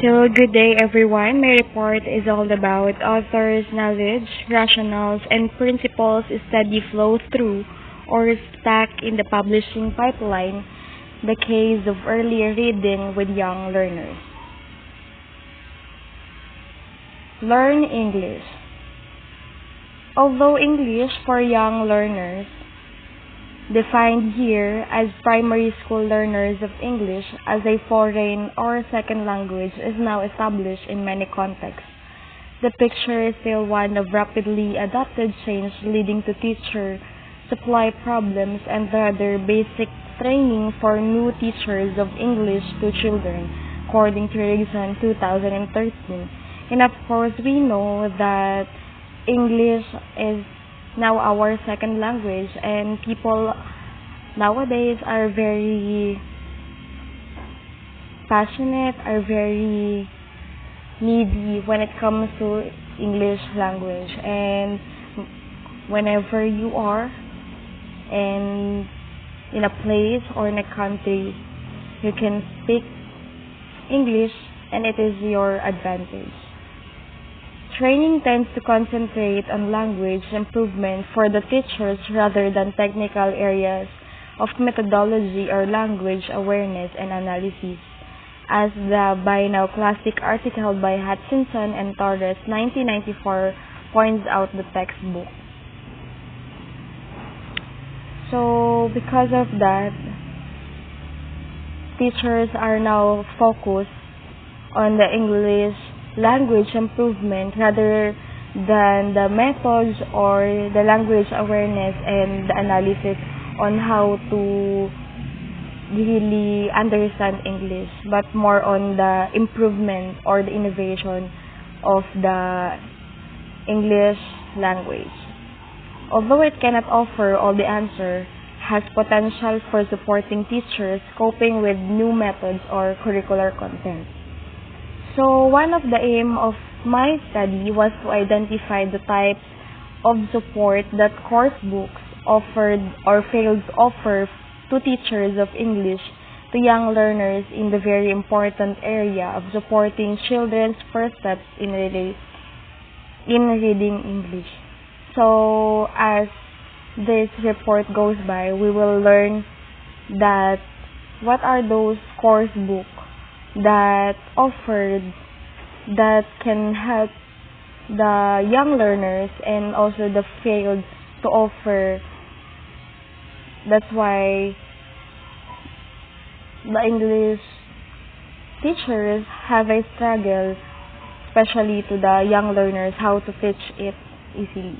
So, good day everyone. My report is all about authors' knowledge, rationales, and principles study flow through or stuck in the publishing pipeline, the case of early reading with young learners. Learn English. Although English for young learners defined here as primary school learners of English as a foreign or second language is now established in many contexts. The picture is still one of rapidly adopted change leading to teacher supply problems and rather basic training for new teachers of English to children, according to Reason 2013. And of course, we know that English is now our second language, and people nowadays are very passionate, are very needy when it comes to English language. And whenever you are in a place or in a country, you can speak English, and it is your advantage. Training tends to concentrate on language improvement for the teachers rather than technical areas of methodology or language awareness and analysis, as the by now classic article by Hutchinson and Torres 1994 points out the textbook. So because of that, teachers are now focused on the English language improvement rather than the methods or the language awareness and the analysis on how to really understand English, but more on the improvement or the innovation of the English language. Although it cannot offer all the answer, has potential for supporting teachers coping with new methods or curricular content. So one of the aim of my study was to identify the types of support that course books offered or failed to offer to teachers of English to young learners in the very important area of supporting children's first steps in reading English. So as this report goes by, we will learn that what are those course books that offered that can help the young learners and also the failed to offer. That's why the English teachers have a struggle, especially to the young learners, how to teach it easily.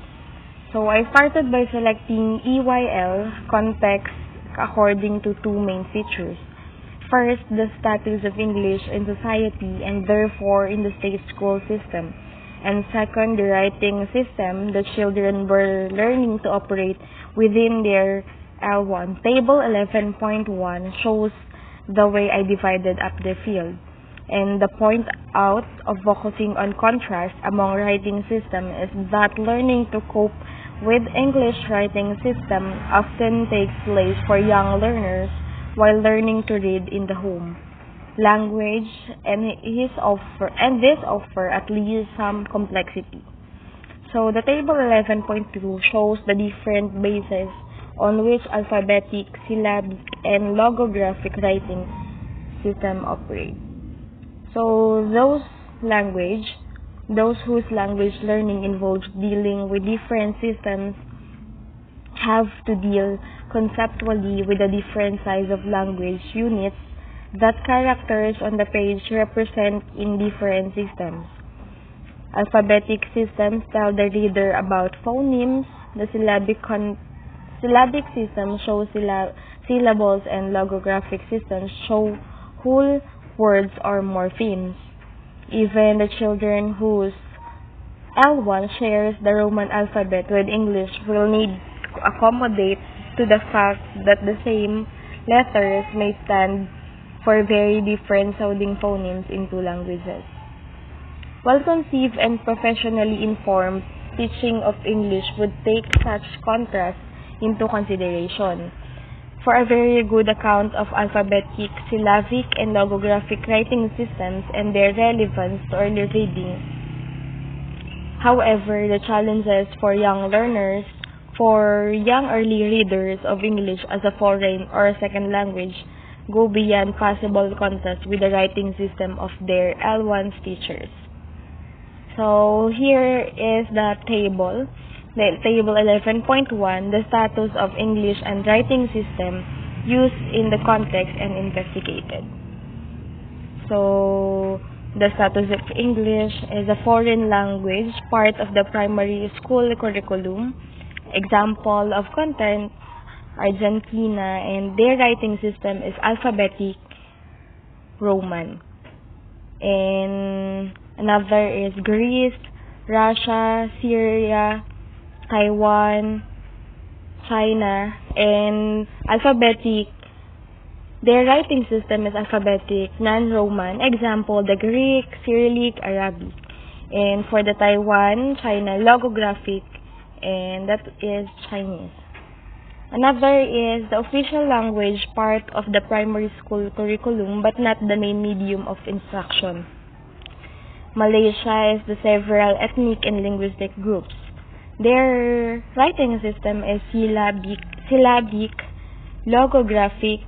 So I started by selecting EYL context according to two main features. First, the status of English in society and therefore in the state school system. And second, the writing system the children were learning to operate within their L1. Table 11.1 shows the way I divided up the field. And the point out of focusing on contrast among writing system is that learning to cope with English writing system often takes place for young learners while learning to read in the home language, and this offer at least some complexity. So the table 11.2 shows the different bases on which alphabetic, syllabic, and logographic writing system operate. So those whose language learning involves dealing with different systems have to deal conceptually with the different size of language units that characters on the page represent in different systems. Alphabetic systems tell the reader about phonemes. The syllabic system shows syllables, and logographic systems show whole words or morphemes. Even the children whose L1 shares the Roman alphabet with English will need to accommodate to the fact that the same letters may stand for very different sounding phonemes in two languages. Well-conceived and professionally informed teaching of English would take such contrast into consideration. for a very good account of alphabetic, syllabic, and logographic writing systems and their relevance to early reading. However, the challenges for young learners, for young early readers of English as a foreign or a second language, go beyond possible contest with the writing system of their L1 teachers. So here is the table. The table 11.1, the status of English and writing system used in the context and investigated. So the status of English is a foreign language, part of the primary school curriculum. Example of content, Argentina, and their writing system is alphabetic Roman. And another is Greece, Russia, Syria, Taiwan, China, and alphabetic. Their writing system is alphabetic, non-Roman. Example, the Greek, Cyrillic, Arabic. And for the Taiwan, China, logographic, and that is Chinese. Another is the official language, part of the primary school curriculum, but not the main medium of instruction. Malaysia is the several ethnic and linguistic groups. Their writing system is syllabic, logographic,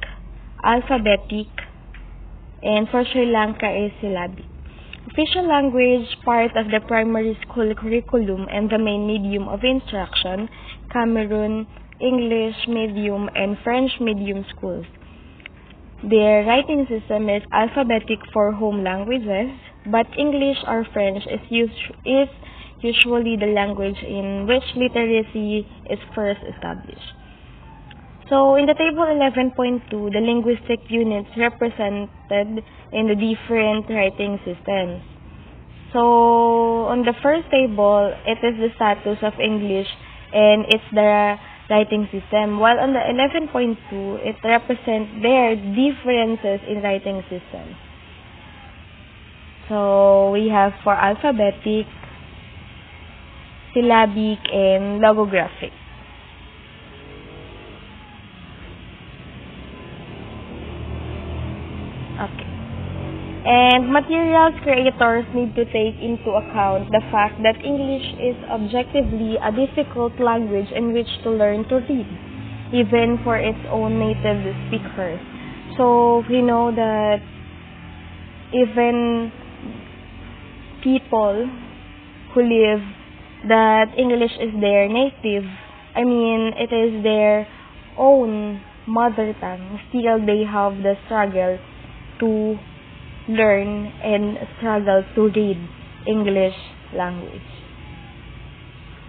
alphabetic, and for Sri Lanka is syllabic. Official language, part of the primary school curriculum and the main medium of instruction, Cameroon, English medium, and French medium schools. Their writing system is alphabetic for home languages, but English or French is usually the language in which literacy is first established. So, in the table 11.2, the linguistic units represented in the different writing systems. So, on the first table, it is the status of English and it's the writing system, while on the 11.2, it represents their differences in writing systems. So, we have for alphabetic, syllabic, and logographic. Okay. And materials creators need to take into account the fact that English is objectively a difficult language in which to learn to read, even for its own native speakers. So, we know that even people who live that English is their native, it is their own mother tongue, still they have the struggle to learn and struggle to read English language.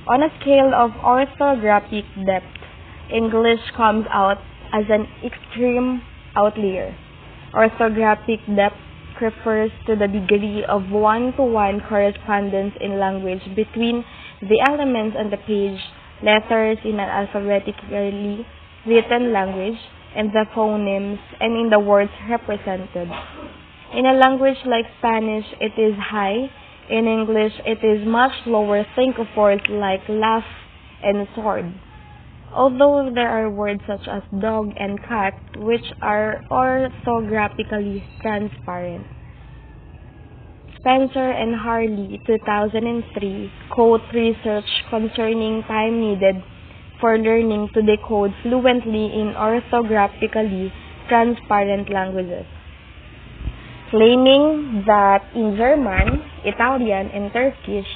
On a scale of orthographic depth, English comes out as an extreme outlier. Orthographic depth refers to the degree of one-to-one correspondence in language between the elements on the page, letters in an alphabetically written language, and the phonemes and in the words represented. In a language like Spanish, it is high. In English, it is much lower. Think of words like laugh and sword. Although there are words such as dog and cat, which are orthographically transparent. Spencer and Harley, 2003, quote research concerning time needed for learning to decode fluently in orthographically transparent languages, claiming that in German, Italian, and Turkish,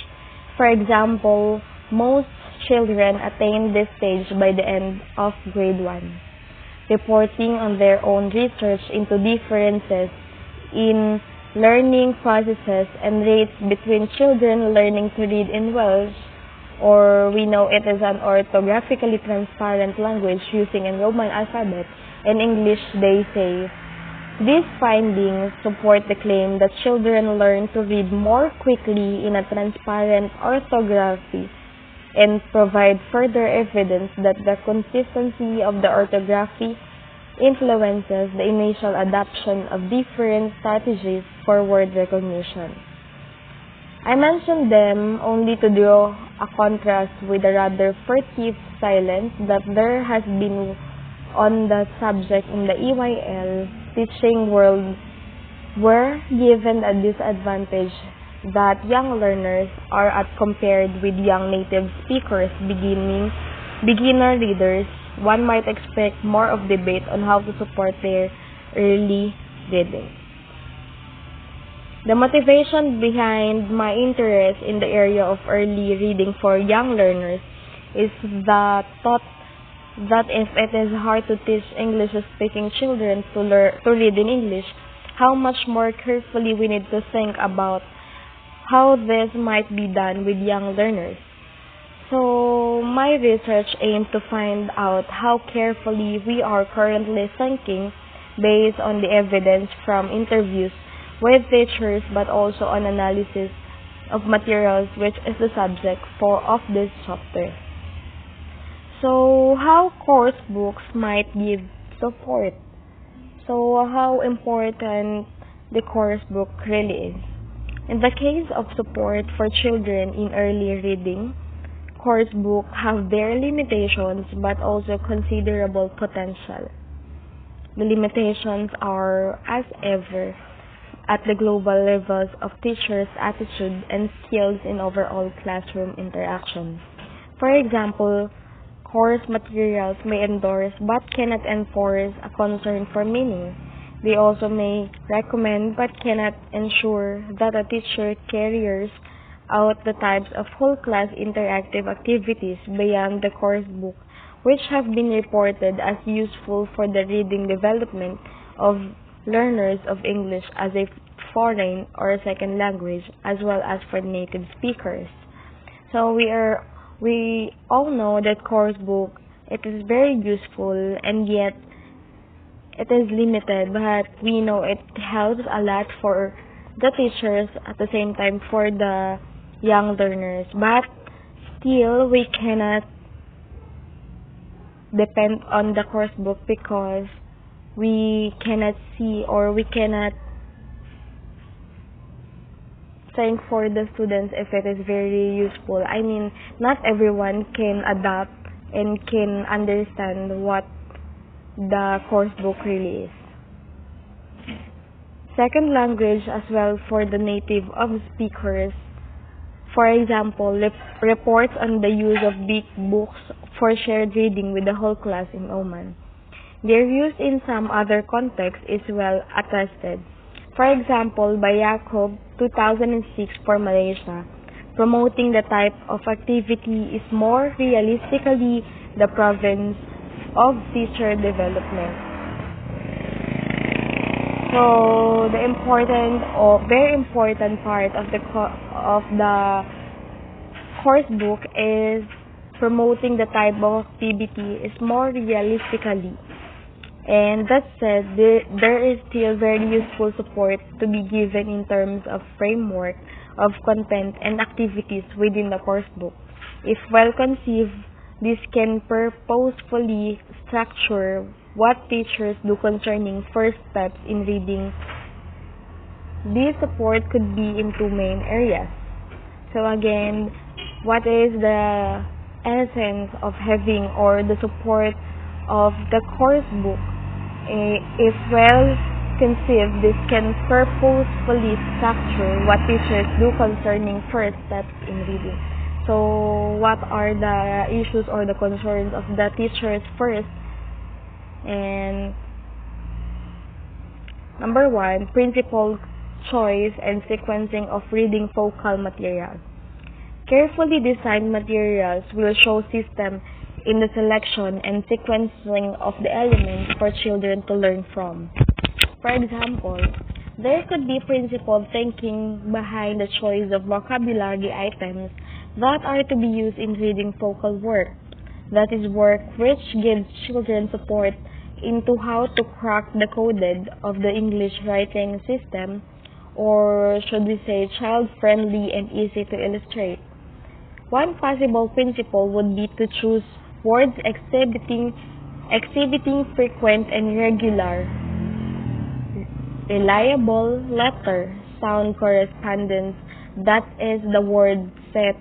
for example, most children attain this stage by the end of grade 1. Reporting on their own research into differences in learning processes and rates between children learning to read in Welsh, or we know it is an orthographically transparent language using a Roman alphabet, in English they say, these findings support the claim that children learn to read more quickly in a transparent orthography and provide further evidence that the consistency of the orthography influences the initial adoption of different strategies for word recognition. I mentioned them only to draw a contrast with the rather furtive silence that there has been on the subject in the EYL teaching world were given a disadvantage that young learners are at compared with young native speakers, beginner readers. One might expect more of debate on how to support their early reading. The motivation behind my interest in the area of early reading for young learners is the thought that if it is hard to teach English-speaking children to read in English, how much more carefully we need to think about how this might be done with young learners. So, my research aimed to find out how carefully we are currently thinking based on the evidence from interviews with teachers but also on analysis of materials, which is the subject of this chapter. So, how course books might give support. So, how important the course book really is. In the case of support for children in early reading, course books have their limitations but also considerable potential. The limitations are, as ever, at the global levels of teachers' attitude and skills in overall classroom interaction. For example, course materials may endorse but cannot enforce a concern for meaning. They also may recommend but cannot ensure that a teacher carries out the types of whole class interactive activities beyond the course book which have been reported as useful for the reading development of learners of English as a foreign or second language as well as for native speakers. So we all know that course book, it is very useful and yet it is limited, but we know it helps a lot for the teachers at the same time for the young learners. But still, we cannot depend on the course book because we cannot see or we cannot think for the students if it is very useful. I mean, not everyone can adapt and can understand what the course book really is. Second language as well for the native of speakers. For example, reports on the use of big books for shared reading with the whole class in Oman. Their use in some other contexts is well attested. For example, by Yacob 2006 for Malaysia, promoting the type of activity is more realistically the province of teacher development. So the important or very important part of the course book is promoting the type of activity is more realistically. And that said, there is still very useful support to be given in terms of framework of content and activities within the course book. If well conceived, this can purposefully structure what teachers do concerning first steps in reading. This support could be in two main areas. So again, what is the essence of having or the support of the course book? If well conceived, this can purposefully structure what teachers do concerning first steps in reading. So, what are the issues or the concerns of the teachers first? And number one, principle, choice, and sequencing of reading focal material. Carefully designed materials will show system in the selection and sequencing of the elements for children to learn from. For example, there could be principled thinking behind the choice of vocabulary items that are to be used in reading focal work. That is work which gives children support into how to crack the code of the English writing system, or should we say child-friendly and easy to illustrate. One possible principle would be to choose words exhibiting frequent and regular, reliable letter sound correspondence, that is the word set.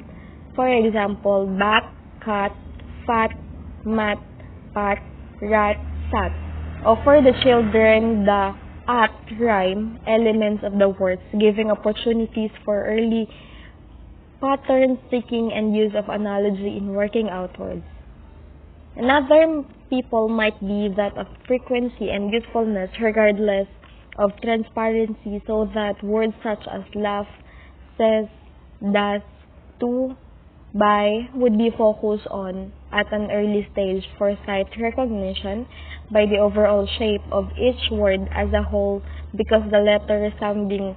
For example, bat, cat, fat, mat, pat, rat, sat. Offer the children the at rhyme elements of the words, giving opportunities for early pattern sticking and use of analogy in working outwards. Another people might be that of frequency and usefulness regardless of transparency, so that words such as laugh, says, does, to, by would be focused on at an early stage for sight recognition by the overall shape of each word as a whole, because the letter sounding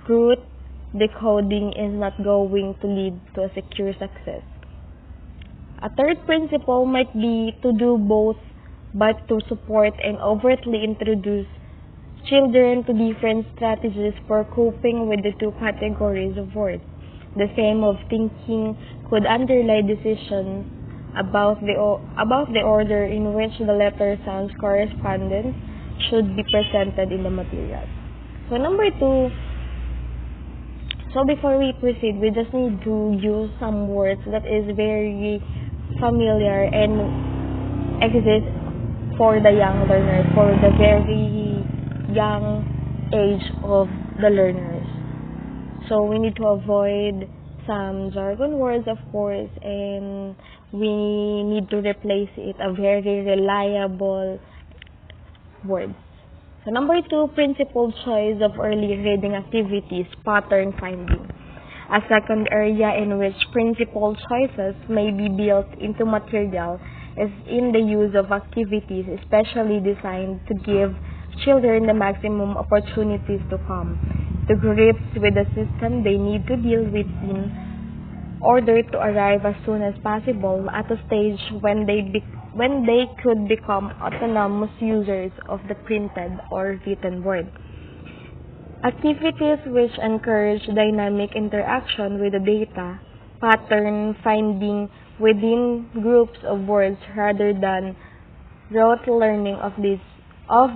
root decoding is not going to lead to a secure success. A third principle might be to do both, but to support and overtly introduce children to different strategies for coping with the two categories of words. The same of thinking could underlie decisions about the order in which the letter sounds correspondence should be presented in the material. So number 2, so before we proceed, we just need to use some words that is very familiar and exist for the young learners, for the very young age of the learners. So we need to avoid some jargon words, of course, and we need to replace it a very reliable words. So number 2, principal choice of early reading activities, pattern finding. A second area in which principal choices may be built into material is in the use of activities especially designed to give children the maximum opportunities to come to grips with the system they need to deal with in order to arrive as soon as possible at a stage when they could become autonomous users of the printed or written word. Activities which encourage dynamic interaction with the data, pattern finding within groups of words rather than rote learning of list of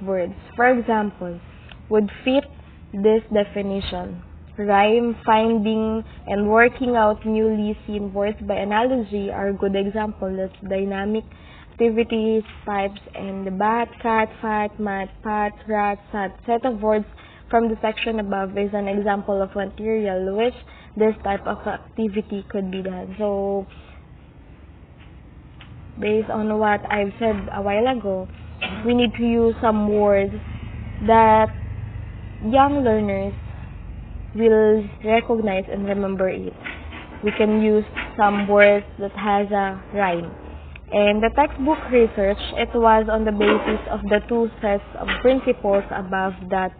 words, for example, would fit this definition. Rhyme finding and working out newly seen words by analogy are good examples of dynamic activities types, and the bat, cat, fat, mat, pat, rat, sat set of words from the section above is an example of material which this type of activity could be done. So, based on what I've said a while ago, we need to use some words that young learners will recognize and remember it. We can use some words that has a rhyme. In the textbook research, it was on the basis of the 2 sets of principles above that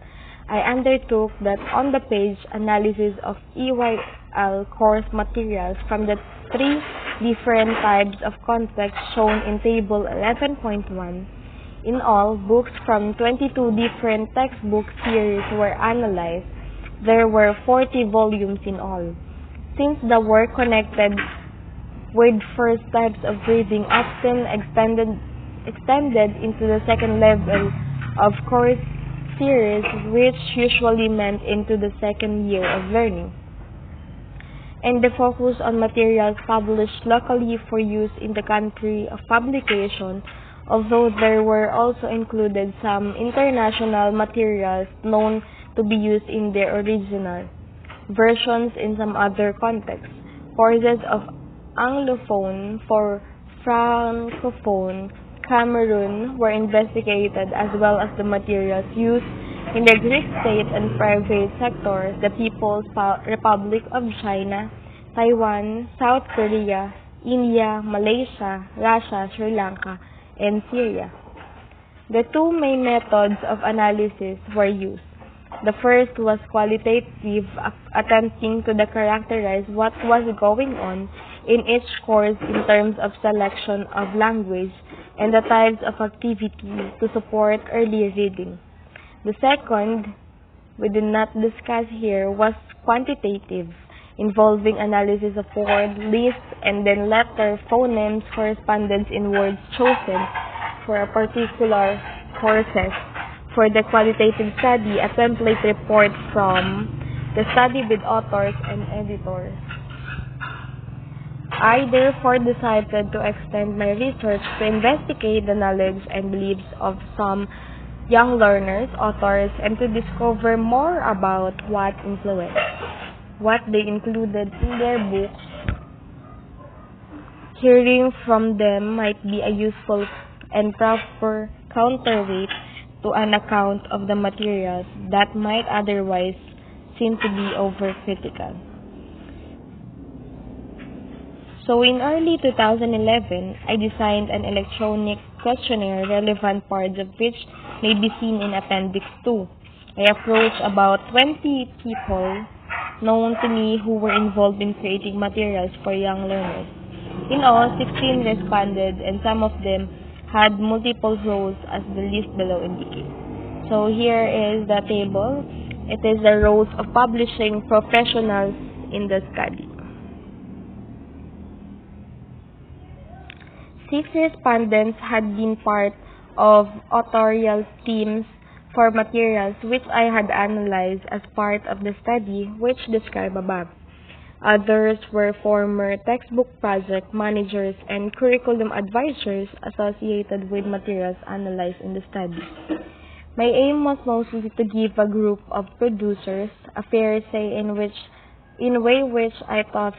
I undertook that on the page analysis of EYL course materials from the 3 different types of context shown in table 11.1. In all, books from 22 different textbook series were analyzed. There were 40 volumes in all. Since the work connected with first types of reading often extended into the second level of course series, which usually meant into the second year of learning, and the focus on materials published locally for use in the country of publication, although there were also included some international materials known to be used in their original versions in some other contexts. Courses of Anglophone for Francophone Cameroon were investigated, as well as the materials used in the Greek state and private sectors, the People's Republic of China, Taiwan, South Korea, India, Malaysia, Russia, Sri Lanka, and Syria. The 2 main methods of analysis were used. The first was qualitative, attempting to characterize what was going on in each course in terms of selection of language and the types of activities to support early reading. The second, we did not discuss here, was quantitative, involving analysis of word lists and then letter, phonemes, correspondence in words chosen for a particular courses. For the qualitative study, a template report from the study with authors and editors. I therefore decided to extend my research to investigate the knowledge and beliefs of some young learners, authors, and to discover more about what influenced, what they included in their books. Hearing from them might be a useful and proper counterweight to an account of the materials that might otherwise seem to be overcritical. So in early 2011, I designed an electronic questionnaire, relevant parts of which may be seen in Appendix 2. I approached about 20 people known to me who were involved in creating materials for young learners. In all, 16 responded, and some of them had multiple roles as the list below indicates. So here is the table. It is the roles of publishing professionals in the study. 6 respondents had been part of authorial teams for materials which I had analyzed as part of the study which described above. Others were former textbook project managers and curriculum advisors associated with materials analyzed in the study. My aim was mostly to give a group of producers a fair say in way which I thought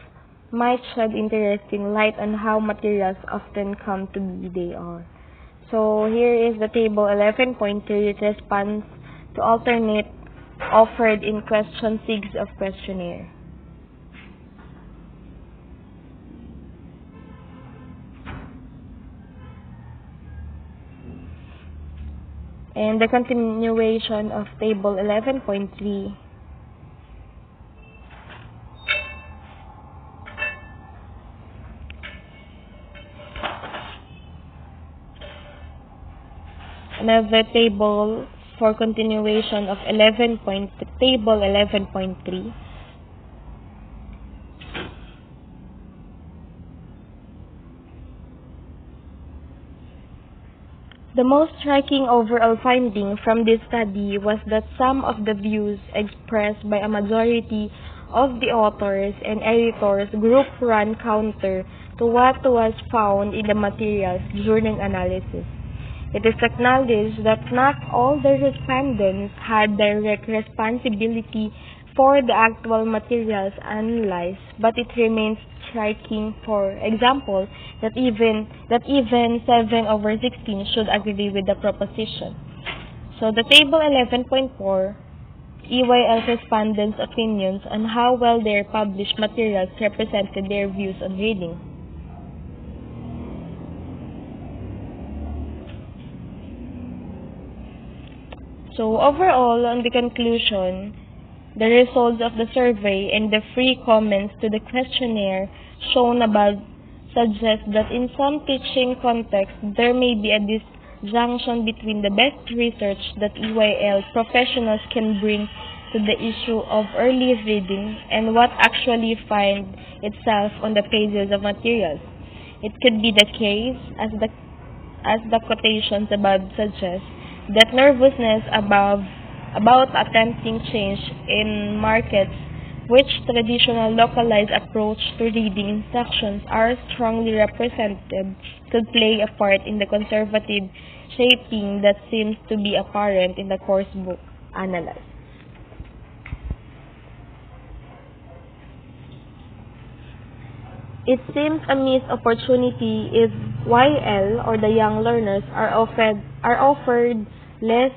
might shed interesting light on how materials often come to be they are. So here is the table 11.3. It responds to alternate offered in question 6 of questionnaire. And the continuation of table 11.3. Another table for continuation of table 11.3. The most striking overall finding from this study was that some of the views expressed by a majority of the authors and editors group run counter to what was found in the materials during analysis. It is acknowledged that not all the respondents had direct responsibility for the actual materials analyzed, but it remains striking, for example, that even 7/16 should agree with the proposition. So the table 11.4, EYL respondents' opinions on how well their published materials represented their views on reading. So overall, on the conclusion, the results of the survey and the free comments to the questionnaire shown above suggest that in some teaching contexts, there may be a disjunction between the best research that EYL professionals can bring to the issue of early reading and what actually finds itself on the pages of materials. It could be the case, as the quotations above suggest, that nervousness about attempting change in markets which traditional localized approach to reading instructions are strongly represented could play a part in the conservative shaping that seems to be apparent in the course book analyzed. It seems a missed opportunity if YL or the young learners are offered less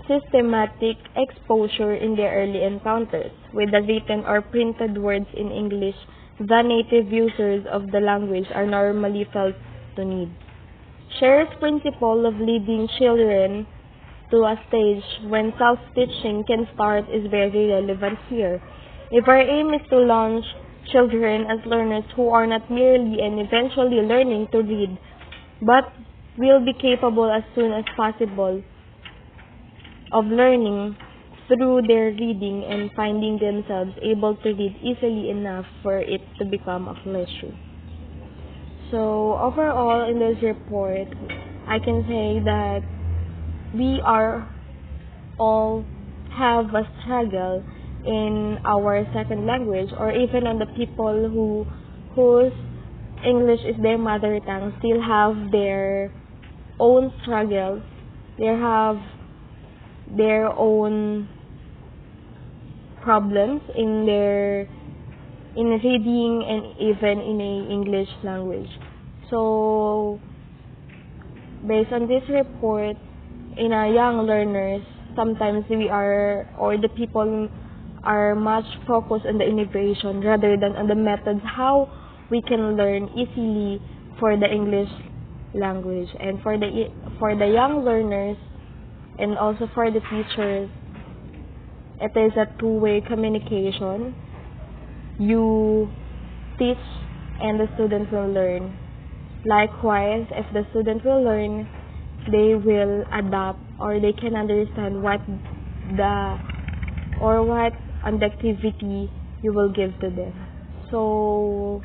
systematic exposure in their early encounters with the written or printed words in English than native users of the language are normally felt to need. Scher's principle of leading children to a stage when self-teaching can start is very relevant here. If our aim is to launch children as learners who are not merely and eventually learning to read, but will be capable as soon as possible of learning through their reading and finding themselves able to read easily enough for it to become a pleasure. So overall in this report, I can say that we are all have a struggle in our second language, or even on the people whose English is their mother tongue still have their own struggles. They have their own problems in reading and even in a English language. So based on this report, in our young learners, sometimes the people are much focused on the innovation rather than on the methods how we can learn easily for the English language. And for the young learners and also for the teachers, it is a two-way communication. You teach and the student will learn. Likewise, if the student will learn, they will adapt or they can understand what on the activity you will give to them. So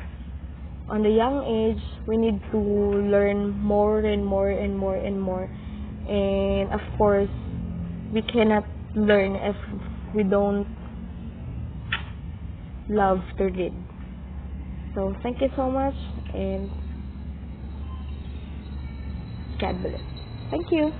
on the young age, we need to learn more and more and more and more. And of course, we cannot learn if we don't love to read. So thank you so much and God bless. Thank you.